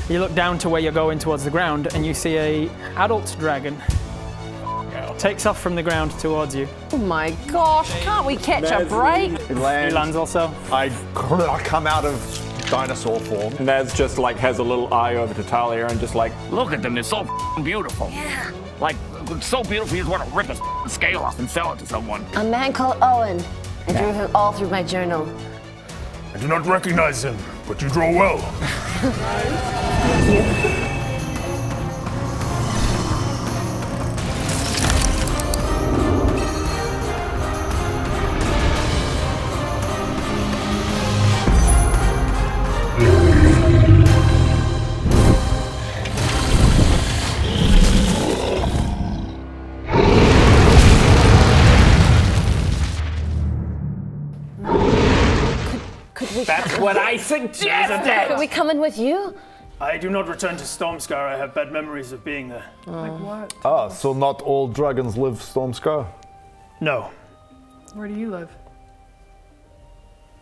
You look down to where you're going towards the ground, and you see a adult dragon takes off from the ground towards you. Oh my gosh, can't we catch a break? He lands also. I come out of dinosaur form. Naz just like has a little eye over to Talia and just like, Look at them, they're so beautiful. Yeah. Like, so beautiful you just want to rip a scale off and sell it to someone. A man called Owen. I drew him all through my journal. I do not recognize him, but you draw well. Thank you. That's what I suggested. Could we come in with you? I do not return to Stormscar. I have bad memories of being there. Like what? Ah, so not all dragons live Stormscar? No. Where do you live?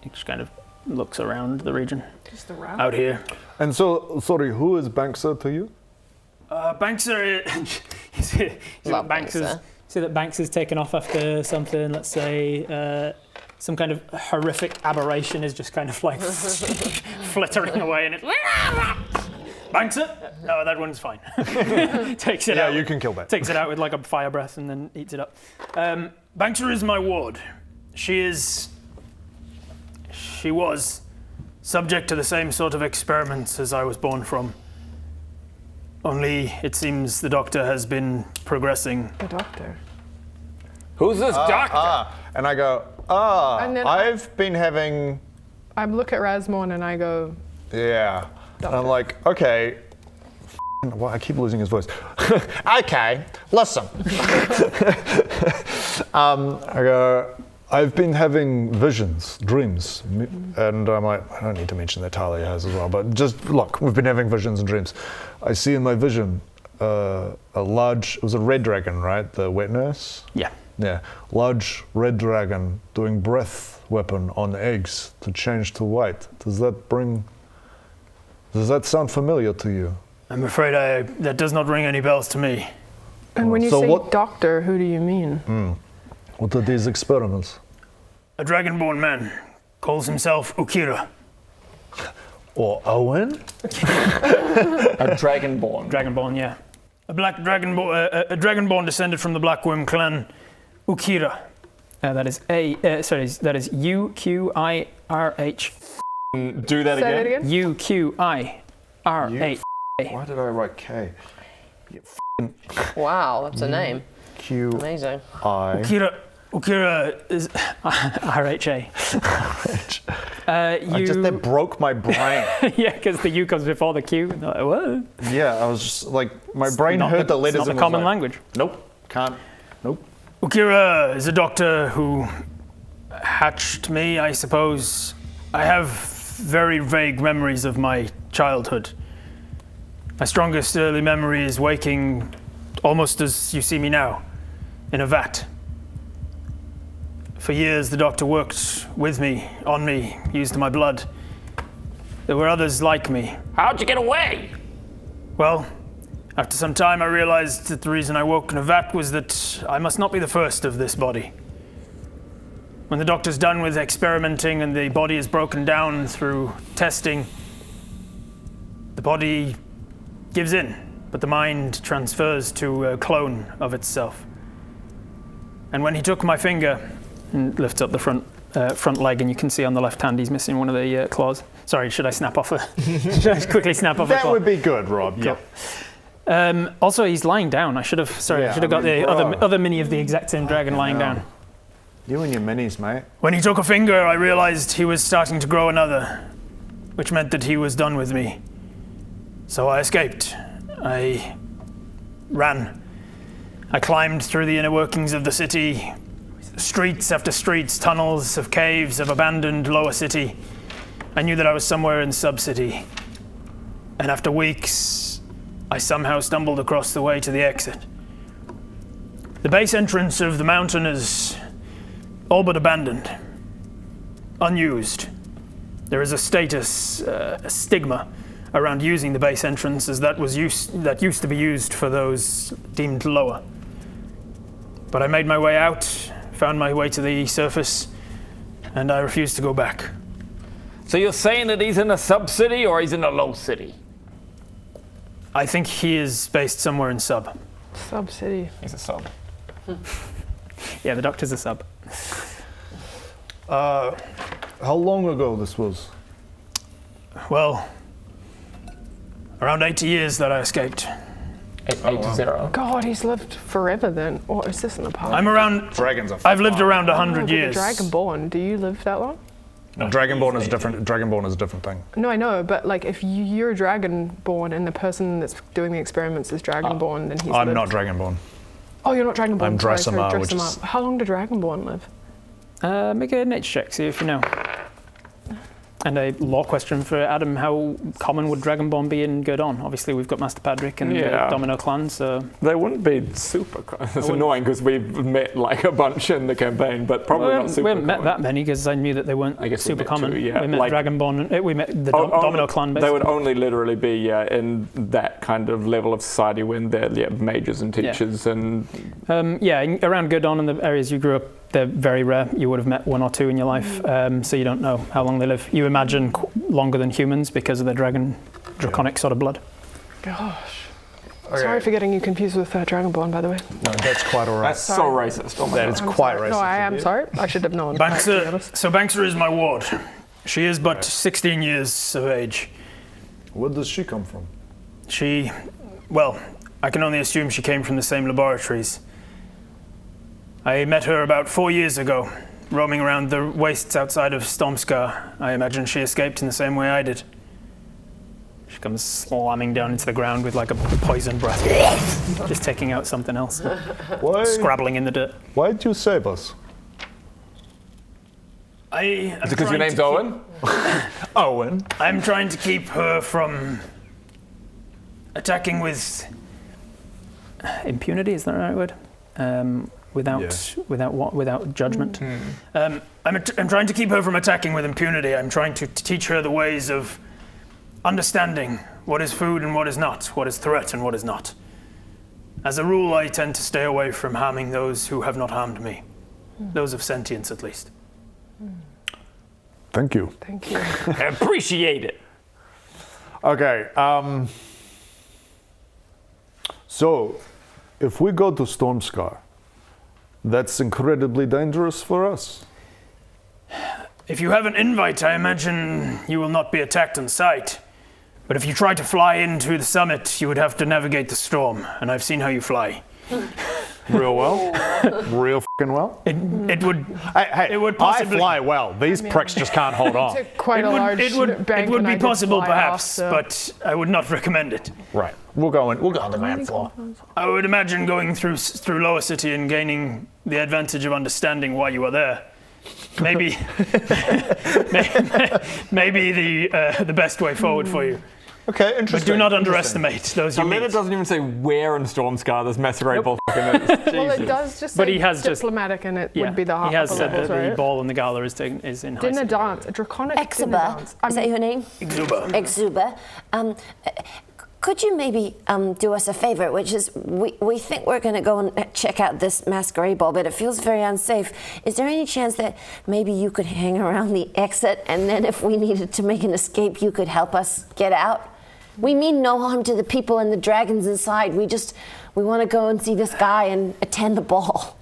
He just kind of looks around the region. Just around? Out here. And so, sorry, who is Bankser to you? Bankser, Love Banks Bankser. See that Banks is taken off after something, let's say, some kind of horrific aberration is just kind of like flittering away and it's Bankser? No, that one's fine. takes it Yeah, out. you can kill that. Takes it out with like a fire breath and then eats it up. Bankser is my ward. She was subject to the same sort of experiments as I was born from. Only it seems the doctor has been progressing. The doctor. who's this doctor? And I go, And then I've been having, I look at Rasmorn and I go, yeah. And I'm like, okay. Well, I keep losing his voice. Okay, listen. I go, I've been having visions, dreams. And I'm like, I don't need to mention that Talia has as well, but just look, we've been having visions and dreams. I see in my vision a large, it was a red dragon, right? The wet nurse? Yeah. Yeah, large red dragon doing breath weapon on eggs to change to white. Does that sound familiar to you? I'm afraid that does not ring any bells to me. and when you So say what- doctor, who do you mean? What are these experiments? A dragonborn man calls himself Ukira. Or Owen? A dragonborn. Dragonborn, yeah. A dragonborn descended from the Blackworm clan, Ukira. That is that is UQIRH. Do that Say that again? UQIRH. Why did I write K? Wow, that's a name. Q Amazing. I. Ukira is RHA. That broke my brain. Yeah, because the U comes before the Q. And they're like, what? Yeah, I was just like, my brain Not heard the letters It's not and the was common like, language. Nope, can't. Nope. Ukira is a doctor who hatched me, I suppose. I have very vague memories of my childhood. My strongest early memory is waking almost as you see me now, in a vat. For years, the doctor worked with me, on me, used my blood. There were others like me. How'd you get away? Well, after some time, I realized that the reason I woke in a vat was that I must not be the first of this body. When the doctor's done with experimenting and the body is broken down through testing, the body gives in, but the mind transfers to a clone of itself. And when he took my finger and lifts up the front leg, and you can see on the left hand he's missing one of the claws. Sorry, should I snap off should I quickly snap off a That claw? would be good, Rob. Cool. Yeah. Also, he's lying down. I should have got the other mini of the exact same dragon lying down. You and your minis, mate. When he took a finger, I realized he was starting to grow another, which meant that he was done with me. So I escaped. I ran. I climbed through the inner workings of the city, streets after streets, tunnels of caves of abandoned lower city. I knew that I was somewhere in sub-city. And after weeks, I somehow stumbled across the way to the exit. The base entrance of the mountain is all but abandoned, unused. There is a status, a stigma around using the base entrance, as that used to be used for those deemed lower. But I made my way out, found my way to the surface, and I refused to go back. So you're saying that he's in a sub-city or he's in a low city? I think he is based somewhere in sub. Sub-city. He's a sub. Yeah, the doctor's a sub. How long ago this was? Well, around 80 years that I escaped. 8-0. God, he's lived forever then. Or is this in the past? I'm around. Dragons are. I've lived around No, 100 but years. The Dragonborn, do you live that long? Dragonborn is different. Dragonborn is a different thing. No, I know, but like if you're a Dragonborn and the person that's doing the experiments is Dragonborn, then he's I'm lived. not Dragonborn. Oh, you're not Dragonborn. I'm sorry, Dressamar, which is- How long do Dragonborn live? Make a nature check, see if you know. And a law question for Adam: how common would Dragonborn be in Gurdon? Obviously, we've got Master Padrick and the Yeah. Domino clan, so They wouldn't be super common. It's annoying because we've met like a bunch in the campaign, but probably not super we haven't met common. that many because I knew that they weren't I guess we super met common. two, yeah. We met Like- Dragonborn. We met the Oh, Domino clan. They Basically. would only literally be in that kind of level of society when they're mages and teachers and Around Gurdon and the areas you grew up, they're very rare. You would have met one or two in your life, so you don't know how long they live. You imagine longer than humans because of their draconic sort of blood. Gosh. Sorry for getting you confused with Dragonborn, by the way. No, that's quite alright. that's so racist. Oh my That God. is I'm quite sorry. racist. No, I am sorry. I should have known. to be Bankser, honest. so Bankser is my ward. She is but 16 years of age. Where does she come from? I can only assume she came from the same laboratories. I met her about 4 years ago, roaming around the wastes outside of Stormscar. I imagine she escaped in the same way I did. She comes slamming down into the ground with like a poison breath, just taking out something else, Why? scrabbling in the dirt. Why did you save us? Is Is it because your name's Owen? Owen. I'm trying to keep her from attacking with impunity. Is that the right word? Without judgment. I'm trying to keep her from attacking with impunity. I'm trying to teach her the ways of understanding what is food and what is not, what is threat and what is not. As a rule, I tend to stay away from harming those who have not harmed me. Those of sentience, at least. Thank you. Thank you. I appreciate it. Okay. So, if we go to Stormscar, that's incredibly dangerous for us. If you have an invite, I imagine you will not be attacked on sight. But if you try to fly into the summit, you would have to navigate the storm, and I've seen how you fly. Real well. Real fucking well. It would Hey, It would possibly- I fly well. These pricks just can't hold on. Took quite a large it would bank when I be did possible fly perhaps, off, so- but I would not recommend it. Right. We'll go on the ground floor. I would imagine going through Lower City and gaining the advantage of understanding why you are there. Maybe, maybe the best way forward for you. Okay, But interesting. do not underestimate those The you letter meet. doesn't even say where in Stormscar this massacre ball fucking is. Well, it Jesus. does just But say he has just- diplomatic, and it Yeah, would be the he has upper said that levels, the right? ball and the gala is in high Dinner school. dance, a draconic dinner Exuba, dance. is that your name? Exuba. Exuba. Could you maybe do us a favor, which is we think we're going to go and check out this masquerade ball, but it feels very unsafe. Is there any chance that maybe you could hang around the exit, and then if we needed to make an escape, you could help us get out? We mean no harm to the people and the dragons inside. We want to go and see this guy and attend the ball.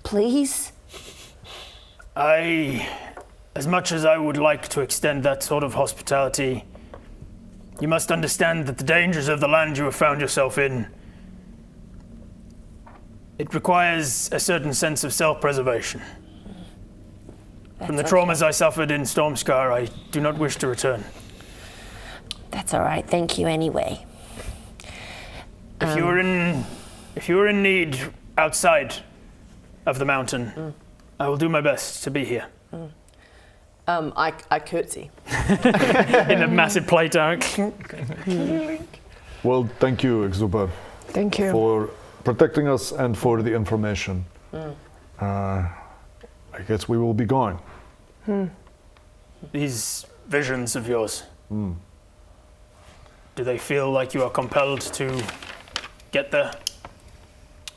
Please? As much as I would like to extend that sort of hospitality, you must understand that the dangers of the land you have found yourself in, it requires a certain sense of self-preservation. From the traumas I suffered in Stormscar, I do not wish to return. That's all right. Thank you anyway. If you are in need outside of the mountain, I will do my best to be here. I curtsy. In a massive playtime. Well, thank you, Exuba, Thank you. for protecting us and for the information. I guess we will be going. These visions of yours. Do they feel like you are compelled to get there?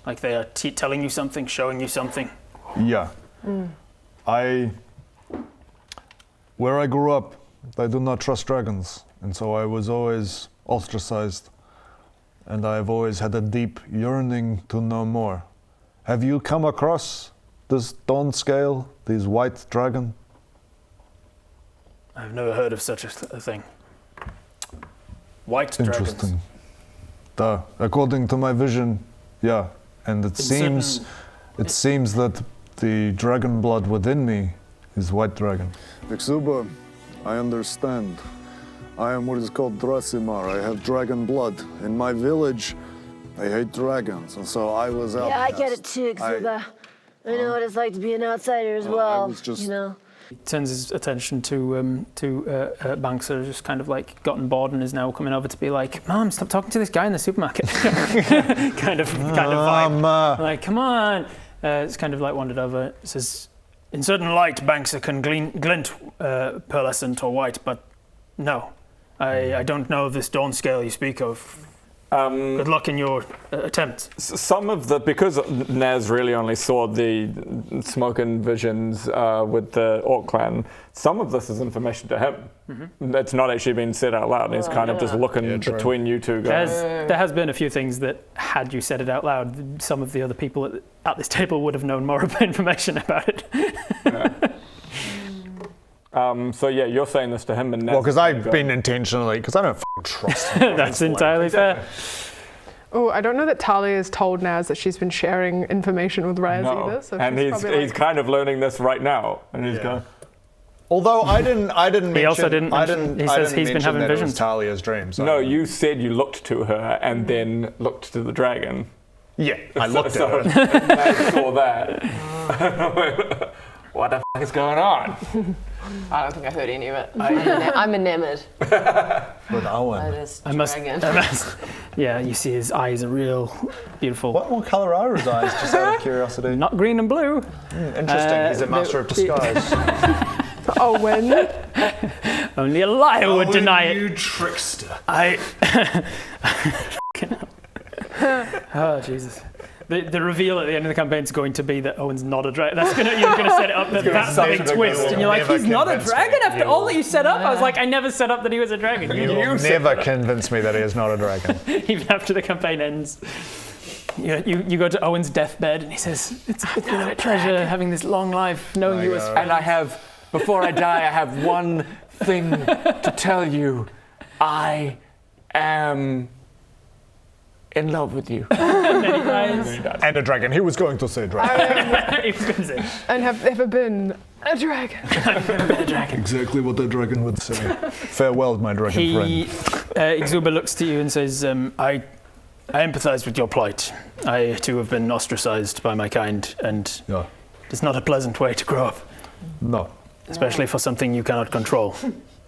Like they are telling you something, showing you something? Yeah. Where I grew up, I do not trust dragons, and so I was always ostracized, and I've always had a deep yearning to know more. Have you come across this dawn scale, this white dragon? I've never heard of such a thing. White Interesting. dragons. According to my vision, yeah, and it seems that the dragon blood within me is white dragon. Exuba, I understand. I am what is called Rasmorn. I have dragon blood. In my village, I hate dragons, and so I was out. Yeah, I get it too, Exuba. I know what it's like to be an outsider as well. You know. He turns his attention to Bankser, just kind of like gotten bored and is now coming over to be like, Mom, stop talking to this guy in the supermarket. kind of vibe. Like, come on. It's kind of like wandered over. It says, in certain light, Bankser can glint pearlescent or white, but no. I don't know this dawn scale you speak of. Good luck in your attempt. Some of because Naz really only saw the smoke and visions with the Orc clan, some of this is information to him. Mm-hmm. It's not actually been said out loud. He's kind of just looking between you two guys. There has been a few things that, had you said it out loud, some of the other people at this table would have known more information about it. So yeah, you're saying this to him, and Naz. Well, because I've been intentionally, because I don't trust him. That's entirely fair. Oh, I don't know that Talia has told Naz that she's been sharing information with Raz either. So and he's kind of learning this right now, and he's going. Although I didn't mention. He also didn't. He says he's been having visions. Talia's dreams. No, you said you looked to her and then looked to the dragon. Yeah, I looked at her. I saw that. What the f*** is going on? I don't think I heard any of it. I'm enamored With Owen. by this I must. dragon. Yeah, you see his eyes are real beautiful. What colour are his eyes, just out of curiosity? Not green and blue. Interesting, he's a master of disguise. Oh, when? Only a liar would deny it. You trickster. Oh, Jesus. The reveal at the end of the campaign is going to be that Owen's not a dragon. You're going to set it up that that's the big twist. And you're like, he's not a dragon after all that you set up? I was like, I never set up that he was a dragon. You never convinced me that he is not a dragon. Even after the campaign ends. You go to Owen's deathbed and he says, it's been a pleasure having this long life, knowing you as friends. And before I die, I have one thing to tell you. I am in love with you. And a dragon. He was going to say dragon. He was going to say. And have ever been a dragon. Exactly what the dragon would say. Farewell, my dragon friend. Exuba looks to you and says, I empathise with your plight. I too have been ostracised by my kind, and it's not a pleasant way to grow up. No. Especially for something you cannot control.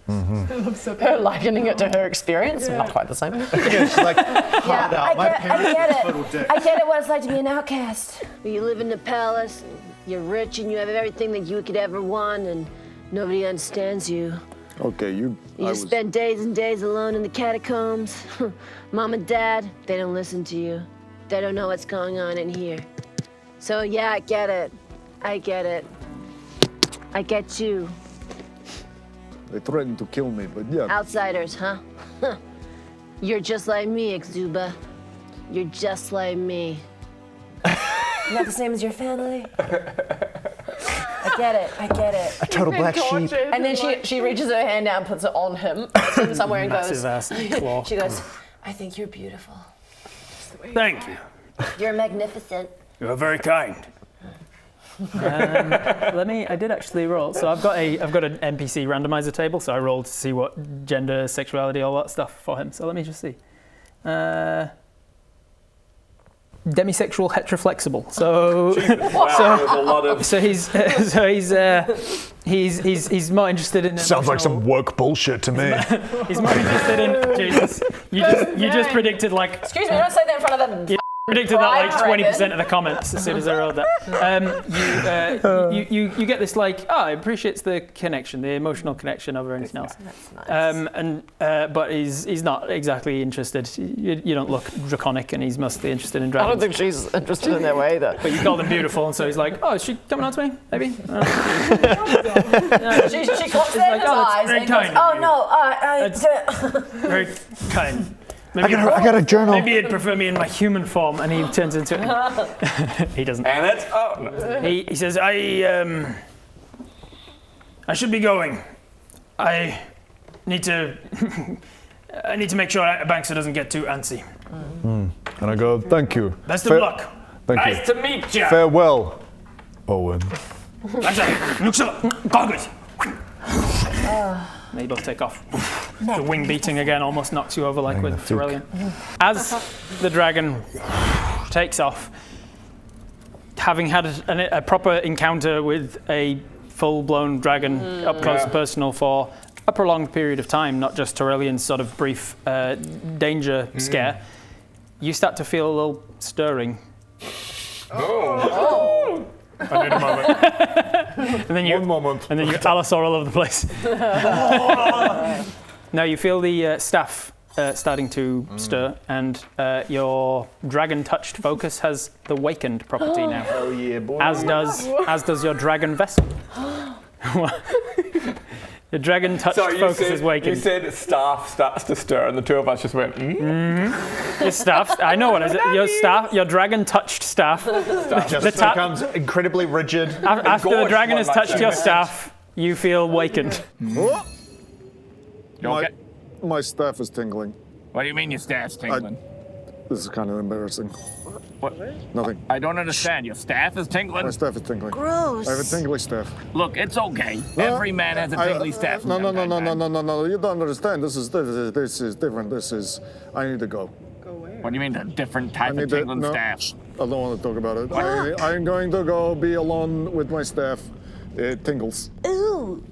Mm-hmm. Her likening it to her experience, not quite the same. It's like, hard out. I get it. I get it what it's like to be an outcast. You live in the palace, and you're rich, and you have everything that you could ever want, and nobody understands you. Okay, You just spend days and days alone in the catacombs. Mom and Dad, they don't listen to you. They don't know what's going on in here. So yeah, I get it. I get you. They threatened to kill me, but yeah. Outsiders, huh? You're just like me, Exuba. You're just like me. Not the same as your family? I get it. A total black sheep. And then she reaches her hand out and puts it on him somewhere and goes. Massive ass claw. She goes, I think you're beautiful. Thank you. You're magnificent. You are very kind. I did actually roll. So I've got an NPC randomizer table. So I rolled to see what gender, sexuality, all that stuff for him. So let me just see. Demisexual, heteroflexible. He's more interested in. Sounds like some woke bullshit to me. He's more interested in. Jesus, you just predicted like. Excuse me, don't say that in front of them. predicted that like 20% of the comments as soon as I wrote that. You get this like, oh, it appreciates the connection, the emotional connection over anything else. That's nice. But he's not exactly interested. You don't look draconic, and he's mostly interested in I dragons. don't think she's interested in their way either. But you call them beautiful, and so he's like, oh, is she coming on to me? Maybe. She clocks it in his eyes very and kind. goes, Oh no, Very kind. I got a journal. Maybe he'd prefer me in my human form, and he turns into it. He doesn't. And it's no. He says, I should be going. I need to make sure Bankser doesn't get too antsy. And I go, thank you. Best of luck. Thank you. Nice to meet you. Farewell, Owen. They both take off. The wing beating again almost knocks you over like with Tyrellian. As the dragon takes off, having had a proper encounter with a full-blown dragon up close and personal for a prolonged period of time, not just Tyrellian's sort of brief danger scare, you start to feel a little stirring. I need a moment. And then One moment. And then you Allosaur all over the place. Now you feel the staff starting to stir, and your dragon-touched focus has the wakened property now. Oh yeah, boy. As does your dragon vessel. The dragon-touched focus is wakened. You said staff starts to stir, and the two of us just went, Your staff. I know what it is. Your staff. Your dragon-touched staff. Just becomes incredibly rigid. After the gorged dragon one has might touched say. your staff, you feel wakened. You okay? My staff is tingling. What do you mean your staff's tingling? This is kind of embarrassing. What? Nothing. I don't understand. Your staff is tingling? My staff is tingling. gross. I have a tingly staff. Look, it's okay. No, Every man has a tingly staff. No. You don't understand. This is different. I need to go. What do you mean a different type of need to- tingling no. staff? I don't want to talk about it. I'm going to go be alone with my staff. It tingles. Ooh.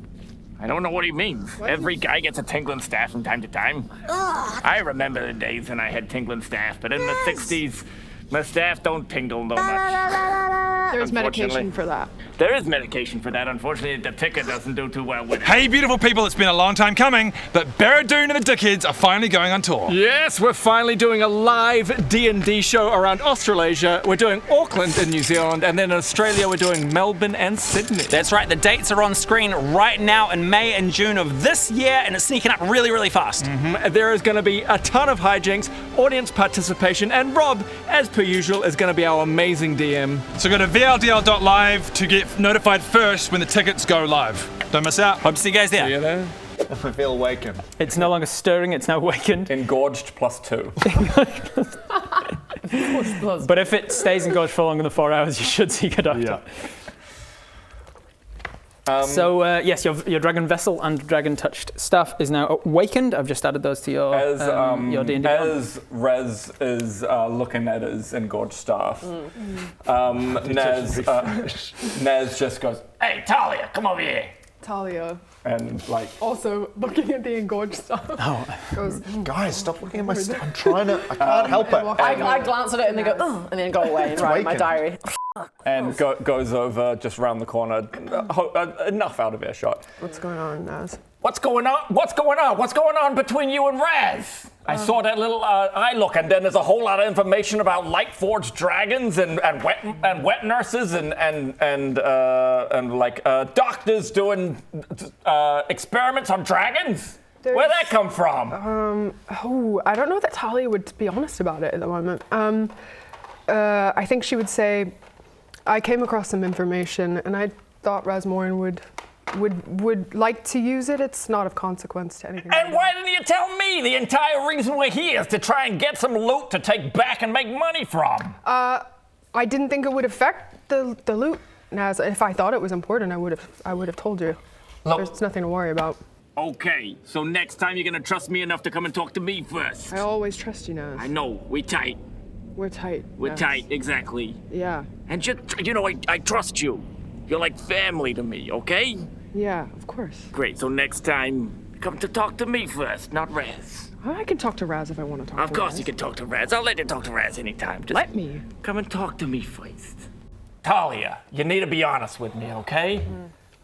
I don't know what he means. Every guy gets a tingling staff from time to time. I remember the days when I had tingling staff, but in the 60s, my staff don't tingle no much. There's medication Unfortunately. for that. There is medication for that. Unfortunately, the ticker doesn't do too well with it. Hey, beautiful people, it's been a long time coming, but Barradoon and the Dickheads are finally going on tour. yes, we're finally doing a live D&D show around Australasia. We're doing Auckland in New Zealand, and then in Australia we're doing Melbourne and Sydney. That's right, the dates are on screen right now in May and June of this year, and it's sneaking up really, really fast. There is going to be a ton of hijinks, audience participation, and Rob, as per usual, is going to be our amazing DM. So go to vldl.live to get notified first when the tickets go live. Don't miss out. Hope to see you guys there. You know? If I feel awakened. It's no longer stirring. It's now wakened. Engorged +2. But if it stays engorged for longer than 4 hours, you should seek a doctor. So yes, your dragon vessel and dragon touched staff is now awakened. I've just added those to your D&D. As Rez is looking at his engorged staff, Naz just goes, Hey, Talia, come over here. Talia, and like, also looking at the engorged stuff, goes, Guys, stop looking at my stuff. I'm trying to. I can't help it. I glance at it and then go, oh, and then go away and write in my wakened. diary. and goes over just round the corner, enough out of earshot. what's going on, Naz? What's going on? What's going on? What's going on between you and Raz? I saw that little eye look, and then there's a whole lot of information about Lightforged dragons and wet nurses and doctors doing experiments on dragons. Where'd that come from? I don't know that Talia would be honest about it at the moment. I think she would say, I came across some information and I thought Rasmorn would like to use it. It's not of consequence to anything. And why didn't you tell me? The entire reason we're here is to try and get some loot to take back and make money from. I didn't think it would affect the loot. Naz, if I thought it was important, I would have told you. Look. There's nothing to worry about. Okay, so next time you're gonna trust me enough to come and talk to me first. I always trust you, Naz. I know, we tight. We're tight. We're Naz. tight, exactly. Yeah. And just, I trust you. You're like family to me, okay? Yeah, of course. Great, so next time, come to talk to me first, not Raz. I can talk to Raz if I want to talk to Raz. Of course you can talk to Raz. I'll let you talk to Raz anytime. Just Let me. come and talk to me first. Talia, you need to be honest with me, okay?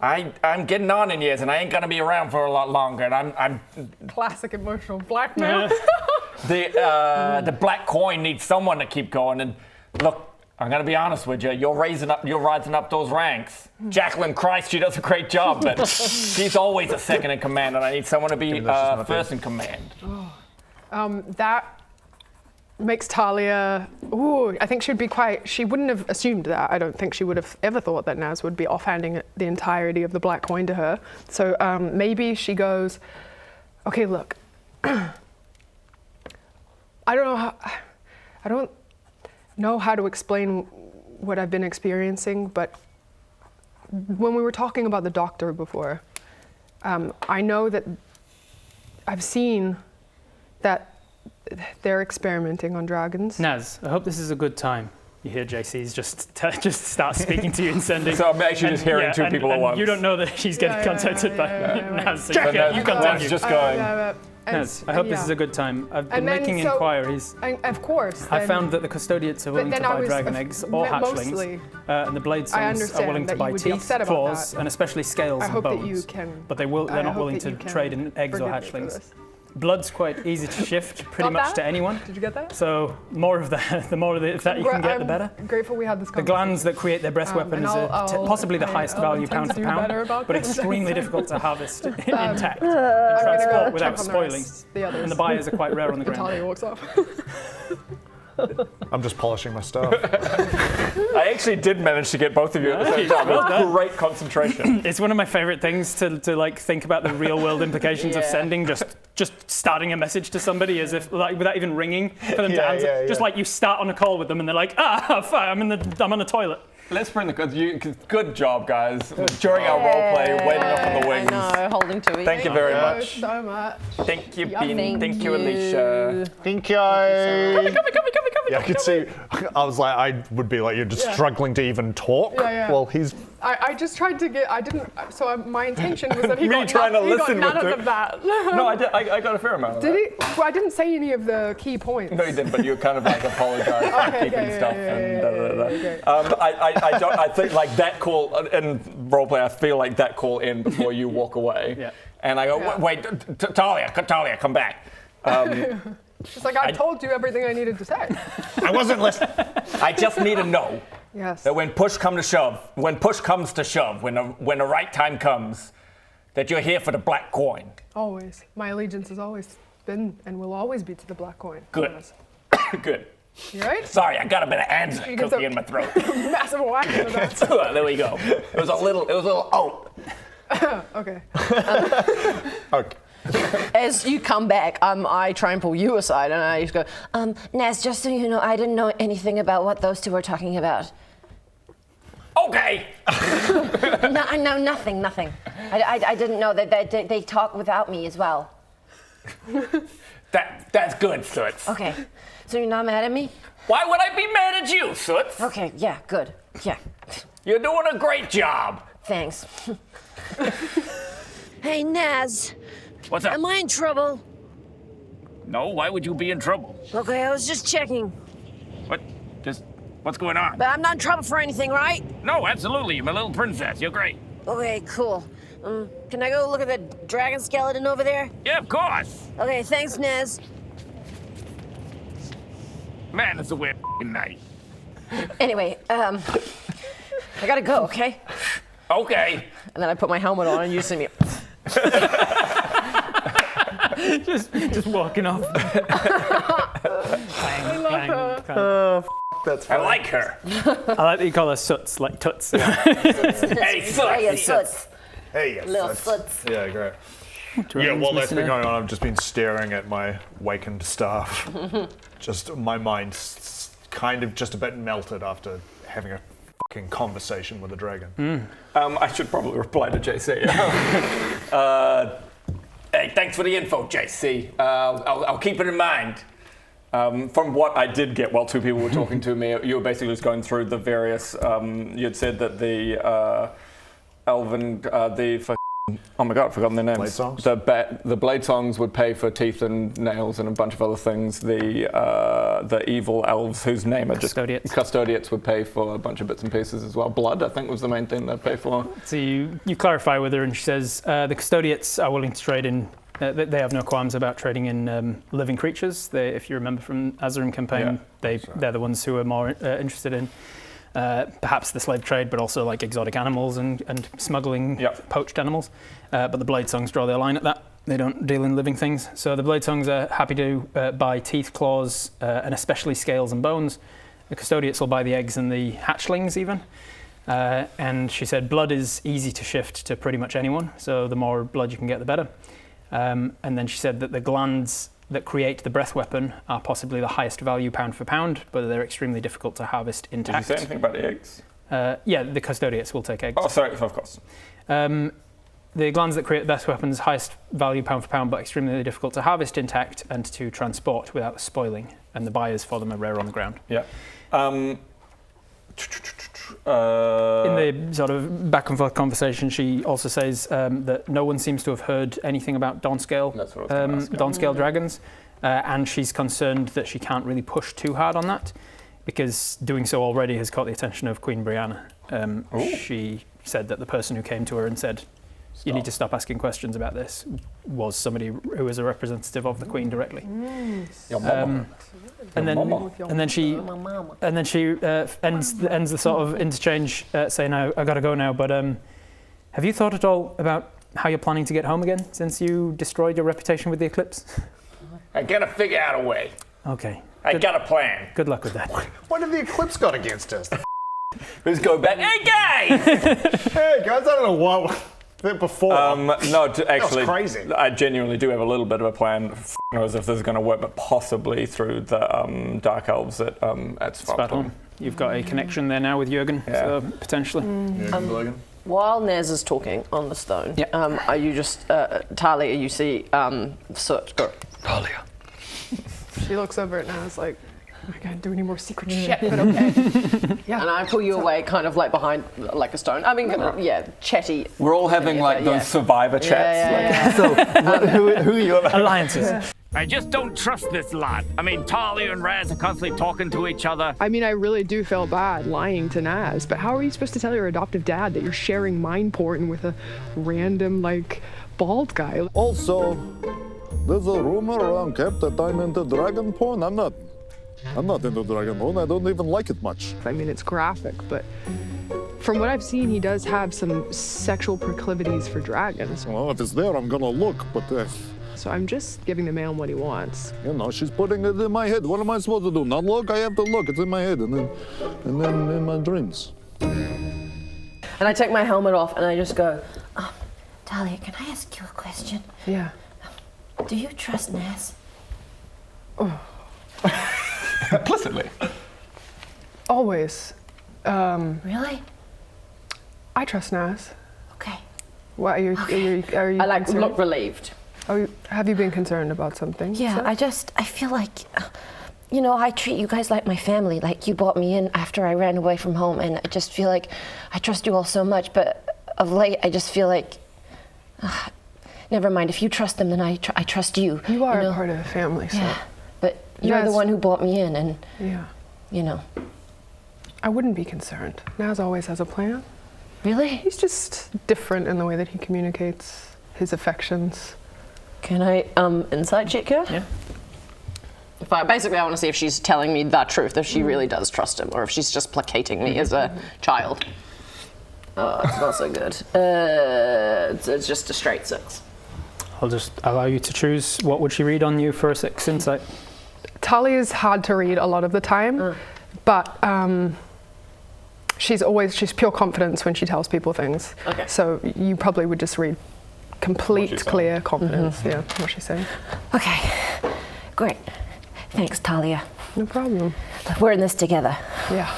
I'm getting on in years, and I ain't gonna be around for a lot longer. And I'm Classic emotional blackmail. the black coin needs someone to keep going. And look, I'm gonna be honest with you. You're rising up those ranks. Jacqueline Christ, she does a great job, but she's always a second in command, and I need someone to be first in command. That makes Talia. Ooh, I think she wouldn't have assumed that. I don't think she would have ever thought that Naz would be offhanding the entirety of the black coin to her. So maybe she goes, okay, look. I don't know how to explain what I've been experiencing, but when we were talking about the doctor before, I know that I've seen that they're experimenting on dragons. Naz, I hope this is a good time. You hear JC's just start speaking to you and sending. So I'm actually just hearing two people at once. You don't know that she's getting contacted by Naz. So Check it. you continue. Just going. Naz, I hope this is a good time. I've been making inquiries. Of course. I found that the custodiates are willing to buy dragon eggs or hatchlings, and the bladesons are willing to buy teeth, claws, and especially scales and bones. I hope that you can. But they're not willing to trade in eggs or hatchlings. Blood's quite easy to shift pretty much to anyone. Did you get that? So more of that, the more of that you can get, the better. I'm grateful we had this conversation. The glands that create their breast weapon is possibly the highest value pound for pound, but extremely difficult to harvest intact and transport without spoiling. And the buyers are quite rare on the ground. Talia walks off. I'm just polishing my stuff. I actually did manage to get both of you at the same time. It was great concentration. It's one of my favorite things to like think about the real world implications of sending just starting a message to somebody as if like without even ringing for them to answer. Just like you start on a call with them and they're like, fuck, I'm on the toilet. Let's bring good job, guys. During our role play, waiting up on the wings. I know, holding to it. Thank you very much. So much. Thank you, Bean. Thank you, Alicia. Thank you. Come. Yeah, I could see. I was like, I would be like, you're just struggling to even talk. Yeah. Well, he's. I just tried to get. I didn't. So my intention was that he Me got trying to he got listen none with of that. No, I did. I got a fair amount of Did that. he? Well, I didn't say any of the key points. No, you didn't, but you kind of like apologized for keeping stuff and Okay. I think like that call in roleplay, I feel like that call in before you walk away. Yeah. And I go, wait, Talia, come back. She's like, I told you everything I needed to say. I wasn't listening. I just need to know Yes. that when push comes to shove, when the right time comes, that you're here for the black coin. Always. My allegiance has always been and will always be to the black coin. Good. Good. You right? Sorry, I got a bit of Anzac He gives cookie a- in my throat. Massive whack into that. There we go. It was a little Okay. Okay. As you come back, I try and pull you aside, and I just go, Naz, just so you know, I didn't know anything about what those two were talking about. Okay. No, nothing. I didn't know that they talk without me as well. That's good, Soots. Okay, so you're not mad at me? Why would I be mad at you, Soots? Okay, yeah, good. Yeah, You're doing a great job. thanks. Hey, Naz, What's up? am I in trouble? No, why would you be in trouble? Okay, I was just checking. What's going on? But I'm not in trouble for anything, right? No, absolutely. You're my little princess. You're great. Okay, cool. Can I go look at the dragon skeleton over there? Yeah, of course. Okay, thanks, Naz. Man, it's a weird night. Anyway, I gotta go, okay? Okay. and then I put my helmet on, and you see me. just walking off. Clang. That's funny. I like her. I like that you call her Soots, like Toots. Hey, Hey, Soots. Soots. Hey, yes. Little that's- Soots. Yeah, great. Yeah, while that's been going on, I've just been staring at my wakened staff. Just my mind kind of just a bit melted after having a fucking conversation with a dragon. I should probably reply to JC. Hey, thanks for the info, JC. I'll keep it in mind. From what I did get while two people were talking to me, you were basically just going through the various. You'd said that the Elven, Oh my god, I've forgotten their names. Blade songs? The blade songs would pay for teeth and nails and a bunch of other things. The evil elves, whose name are just custodiates, would pay for a bunch of bits and pieces as well. Blood, I think, was the main thing they'd pay for. So you clarify with her, and she says the custodiates are willing to trade in. They have no qualms about trading in living creatures. If you remember from Azurim campaign, they're the ones who are more interested in. Perhaps the slave trade, but also like exotic animals and smuggling poached animals. But the blade songs draw their line at that. They don't deal in living things. So the blade songs are happy to buy teeth, claws, and especially scales and bones. The custodiates will buy the eggs and the hatchlings even. And she said blood is easy to shift to pretty much anyone. So the more blood you can get, the better. And then she said that the glands that create the breath weapon are possibly the highest value pound for pound, but they're extremely difficult to harvest intact. Did you say anything about the eggs? Yeah, the custodiates will take eggs. Oh, sorry, of course. The glands that create the breath weapons, highest value pound for pound, but extremely difficult to harvest intact and to transport without spoiling. And the buyers for them are rare on the ground. Yeah. In the sort of back and forth conversation, she also says that no one seems to have heard anything about Dawnscale dragons, and she's concerned that she can't really push too hard on that because doing so already has caught the attention of Queen Brianna. She said that the person who came to her and said, "You need to stop asking questions about this," was somebody who was a representative of the Queen directly. And then she ends the sort of interchange saying, "I gotta go now." But have you thought at all about how you're planning to get home again since you destroyed your reputation with the eclipse? I gotta figure out a way. Okay. I got a plan. Good luck with that. What have the eclipse got against us? Let's go back. Hey guys! Hey guys, I don't know what. Before. Actually, crazy. I genuinely do have a little bit of a plan. Knows if this is going to work, but possibly through the dark elves at Svartalfheim. You've got a connection there now with Jürgen, so potentially. While Nez is talking on the stone, are you just Talia? You see Soot go. Talia. She looks over at Naz like, I can't do any more secret shit, but okay. Yeah. And I pull you away kind of like behind like a stone. I mean, chatty. We're all having like those survivor chats. So, who are you about? Alliances. I just don't trust this lot. I mean, Talia and Raz are constantly talking to each other. I mean, I really do feel bad lying to Naz, but how are you supposed to tell your adoptive dad that you're sharing mind porn with a random, like, bald guy? Also, there's a rumor around Cap that I'm into dragon porn. I'm not into dragon porn. I don't even like it much. I mean, it's graphic, but from what I've seen, he does have some sexual proclivities for dragons. Well, if it's there, I'm gonna look, but... So I'm just giving the man what he wants. You know, she's putting it in my head. What am I supposed to do? Not look? I have to look. It's in my head, and then in my dreams. And I take my helmet off, and I just go, Talia, can I ask you a question? Yeah. Do you trust Naz? Implicitly. Always. Really? I trust Naz. Okay. What are you? Are you I like concerned? look relieved. Have you been concerned about something? Yeah, I feel like, I treat you guys like my family. Like you brought me in after I ran away from home, and I just feel like I trust you all so much. But of late, I just feel like, never mind. If you trust them, then I trust you. You are a part of the family, so. Yeah, but you're the one who brought me in, and I wouldn't be concerned. Naz always has a plan. Really? He's just different in the way that he communicates his affections. Can I insight check her? Yeah. Basically, I want to see if she's telling me the truth, if she really does trust him, or if she's just placating me as a child. Oh, it's not so good. It's just a straight 6. I'll just allow you to choose. What would she read on you for a 6 insight? Talia's hard to read a lot of the time, but she's pure confidence when she tells people things. Okay. So you probably would just read complete, clear confidence. Yeah, what she's saying. Okay, great. Thanks, Talia. No problem. We're in this together. Yeah.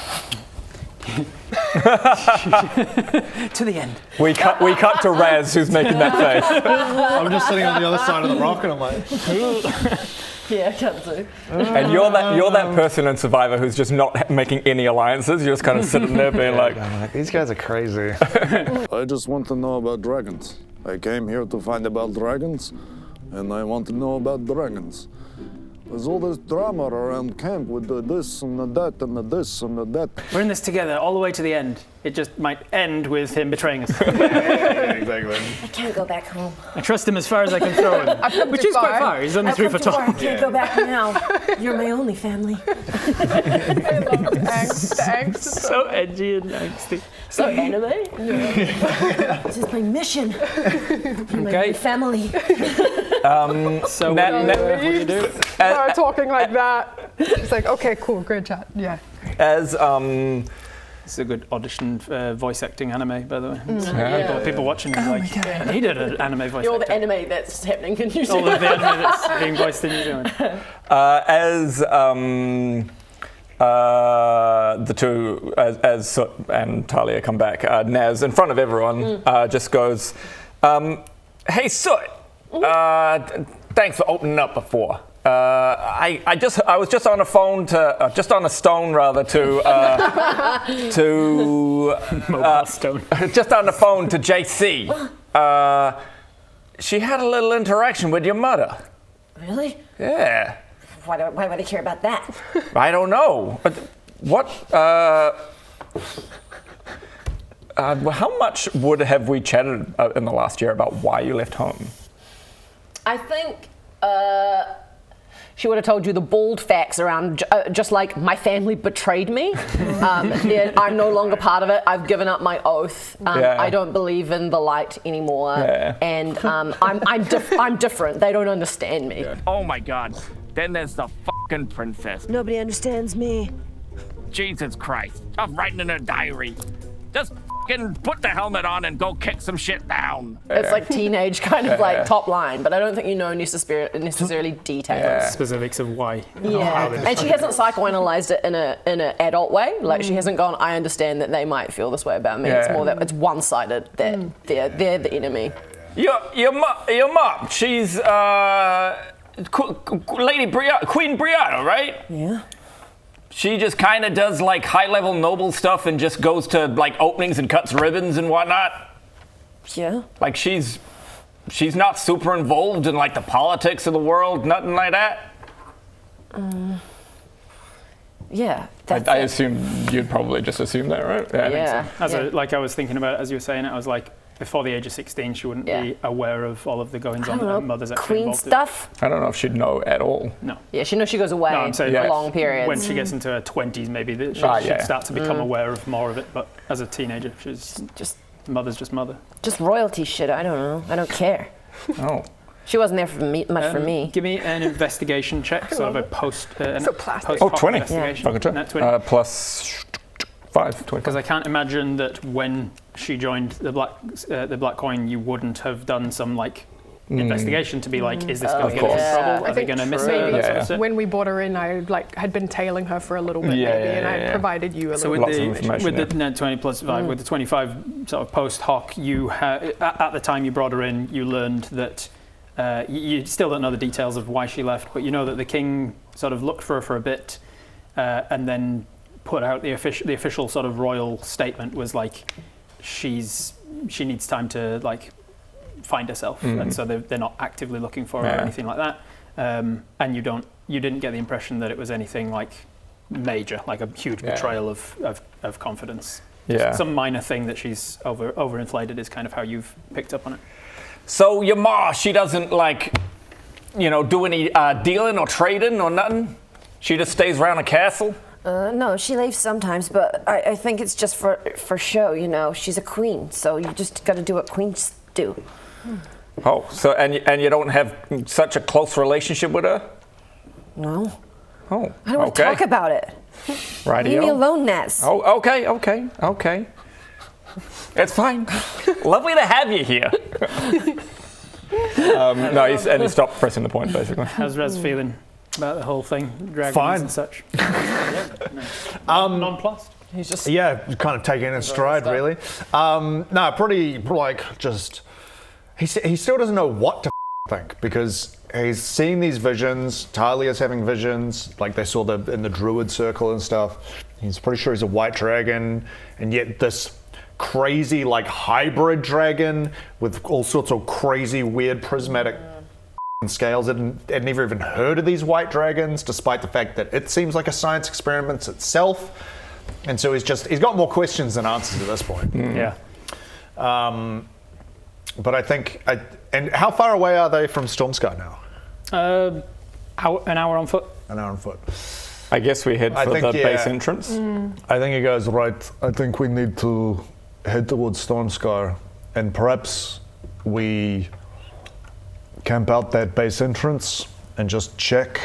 To the end. We cut to Raz, who's making that face. I'm just sitting on the other side of the rock, and I'm like, Yeah, I can do. And you're that person in Survivor who's just not making any alliances. You're just kind of sitting there being like, these guys are crazy. I just want to know about dragons. I came here to find about dragons, and I want to know about dragons. There's all this drama around camp with the this and the that and the this and the that. We're in this together all the way to the end. It just might end with him betraying us. Exactly. I can't go back home. I trust him as far as I can throw him. Which is quite far. He's only 3 foot tall. I can't go back now. You're my only family. I love the angst. The angst is So edgy and angsty. So anime? This is my mission. You're my only family. So what do you do? Start talking like that. It's like, okay, cool, great chat. Yeah. As It's a good audition voice acting anime, by the way. People watching it like, I needed an anime voice All actor. the anime that's happening in New All Zealand. of the anime that's being voiced in New Zealand. as the two, as Soot and Talia come back, Naz, in front of everyone, just goes, "Hey, Soot, thanks for opening up before. I was just on a phone to just on a stone rather to Mobile stone. just on the phone to JC. She had a little interaction with your mother. Really? Yeah. Why would I care about that? I don't know. But what? How much have we chatted in the last year about why you left home? I think she would have told you the bald facts around just like my family betrayed me. I'm no longer part of it. I've given up my oath. I don't believe in the light anymore. And I'm different. They don't understand me. Oh my God. Then there's the fucking princess. Nobody understands me. Jesus Christ. I'm writing in her diary. Just fucking put the helmet on and go kick some shit down. It's like teenage kind of like top line, but I don't think you know necessarily details. Specifics of why. Yeah, and she hasn't psychoanalyzed it in an adult way. Like she hasn't gone, I understand that they might feel this way about me. It's more that it's one-sided. That they're the enemy. Your mom, she's Queen Brianna, right? Yeah. She just kind of does like high-level noble stuff and just goes to like openings and cuts ribbons and whatnot. Yeah. Like she's not super involved in like the politics of the world, nothing like that. Yeah. I assume you'd probably just assume that, right? Yeah. I was thinking about it as you were saying it, I was like, before the age of 16, she wouldn't be aware of all of the goings-on that her mother's actually Queen involved stuff? I don't know if she'd know at all. No. Yeah, she knows she goes away I'm saying for long periods. When she gets into her 20s, maybe that she'd start to become aware of more of it. But as a teenager, she's just mother's just mother. Just royalty shit. I don't know. I don't care. Oh. She wasn't there for me, much for me. Give me an investigation check, sort of a post. So plastic. Post 20. Investigation. Fucking Net 20. plus 5, 20. Because I can't imagine that when she joined the Black Coin, you wouldn't have done some like investigation to be like, is this going to get us in trouble? Are they going to miss her? That sort of stuff. When we brought her in, I had been tailing her for a little bit, and I provided you a little bit. So with the net 20 plus 5, with the 25 sort of post hoc, you at the time you brought her in, you learned that you still don't know the details of why she left, but you know that the king sort of looked for her for a bit, and then put out the official sort of royal statement was like, she needs time to like find herself, and so they're not actively looking for her or anything like that. And you didn't get the impression that it was anything like major, like a huge betrayal of confidence. Just some minor thing that she's overinflated is kind of how you've picked up on it. So your ma, she doesn't like, do any dealing or trading or nothing? She just stays around a castle? No, she leaves sometimes, but I think it's just for show, She's a queen, so you just got to do what queens do. Oh, so and you don't have such a close relationship with her? No. Oh, I don't want to talk about it. Right. Leave me alone, Naz. Oh, okay. It's fine. Lovely to have you here. He stopped pressing the point, basically. How's Res feeling about the whole thing? Dragons Fine. and such? Nonplussed? He's just kind of taking it in stride, really. Pretty like just. He still doesn't know what to think because he's seeing these visions. Talia's having visions, like they saw in the druid circle and stuff. He's pretty sure he's a white dragon, and yet this crazy like hybrid dragon with all sorts of crazy weird prismatic scales. I'd never even heard of these white dragons, despite the fact that it seems like a science experiment itself. And so he's got more questions than answers at this point. Yeah. But I think, and how far away are they from Stormscar now? An hour on foot. An hour on foot. I guess we head for the base entrance. I think you guys are right. I think we need to head towards Stormscar, and perhaps we camp out that base entrance and just check.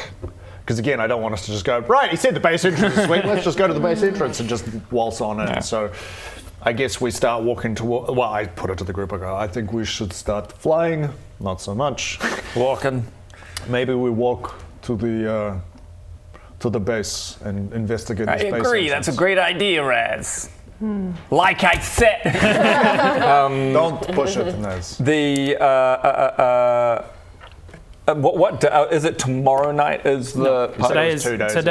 Because again, I don't want us to just go, right, he said the base entrance is sweet, let's just go to the base entrance and just waltz on it. Yeah. So I guess we start walking toward, well, I put it to the group, I go, I think we should start flying, not so much. Walking. Maybe we walk to the base and investigate this base entrance. I agree, that's a great idea, Raz. Like I said. Don't push it, Nez. What is it tomorrow night is the Today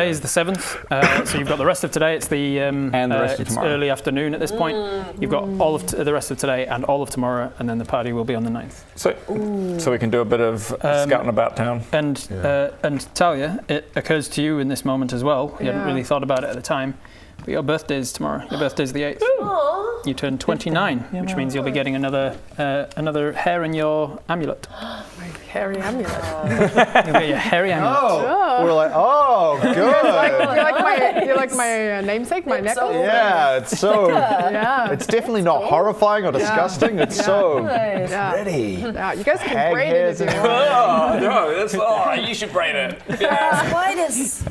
is the 7th, so you've got the rest of today. It's the and the rest of it's tomorrow. early afternoon at this point. You've got all of the rest of today and all of tomorrow, and then the party will be on the 9th. So we can do a bit of scouting about town. And Talia, it occurs to you in this moment as well. You hadn't really thought about it at the time, but your birthday is tomorrow. Your birthday is the 8th. Aww. You turn 29, which means you'll be getting another hair in your amulet. Hairy amulet. You'll get your hairy amulet. Oh, we're like, oh, good. You're like my namesake, my necklace. Yeah, it's so. Yeah. It's definitely not horrifying or disgusting. It's so pretty. Yeah, you guys can Hag braid hairs it if you and- want. Oh, no, you should braid it. Why does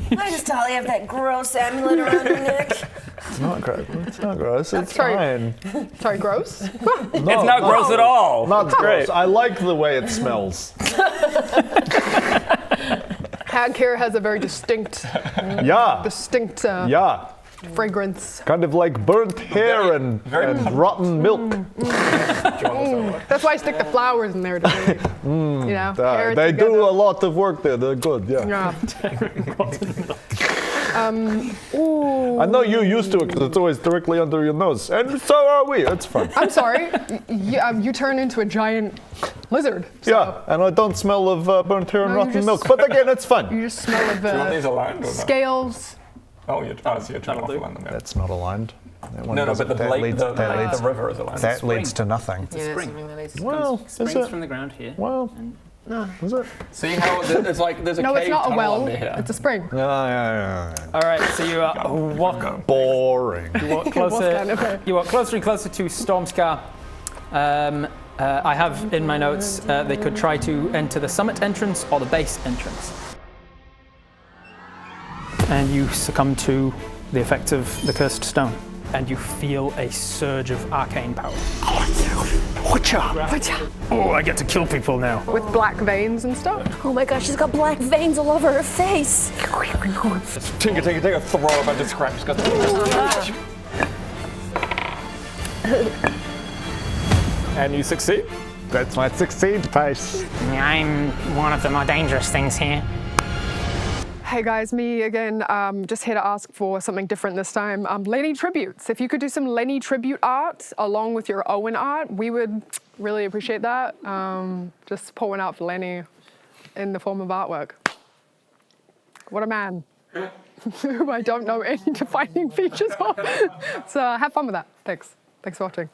Tali have that gross amulet around her neck? It's not gross. It's not gross. It's Sorry. fine. Sorry, gross? It's not gross at all. Not gross. I like the way it smells. Hag hair has a very distinct fragrance. Kind of like burnt hair and rotten milk. That's why I stick the flowers in there to really, pair it They together. do a lot of work there. They're good, yeah. I know you're used to it because it's always directly under your nose. And so are we. It's fun. I'm sorry. You turn into a giant lizard. So Yeah, and I don't smell of burnt hair and No, you rotten just- milk. But again, it's fun. you just smell of Do you want these aligned or not? scales. Oh, so you're trying to align them. Yeah. That's not aligned. That one No, doesn't- but the that leads- the river is aligned. that leads to nothing. It's a spring. Well, is Springs it? from the ground here. Well, is it? See how it's like there's a No, cave it's not a tunnel well. under here. It's a spring. Yeah. All right, so you walk Boring. walk It was closer. kind of You walk closer and closer to Stormscar. I have in my notes they could try to enter the summit entrance or the base entrance. And you succumb to the effects of the cursed stone. And you feel a surge of arcane power. Oh, I get to kill people now. with black veins and stuff. Oh my gosh, she's got black veins all over her face. Take a throw a bunch of scraps. And you succeed. That's my succeed face. I'm one of the more dangerous things here. Hey guys, me again. Just here to ask for something different this time. Lenny tributes. If you could do some Lenny tribute art along with your Owen art, we would really appreciate that. Just pouring out for Lenny in the form of artwork. What a man. Who I don't know any defining features of. So have fun with that. Thanks. Thanks for watching.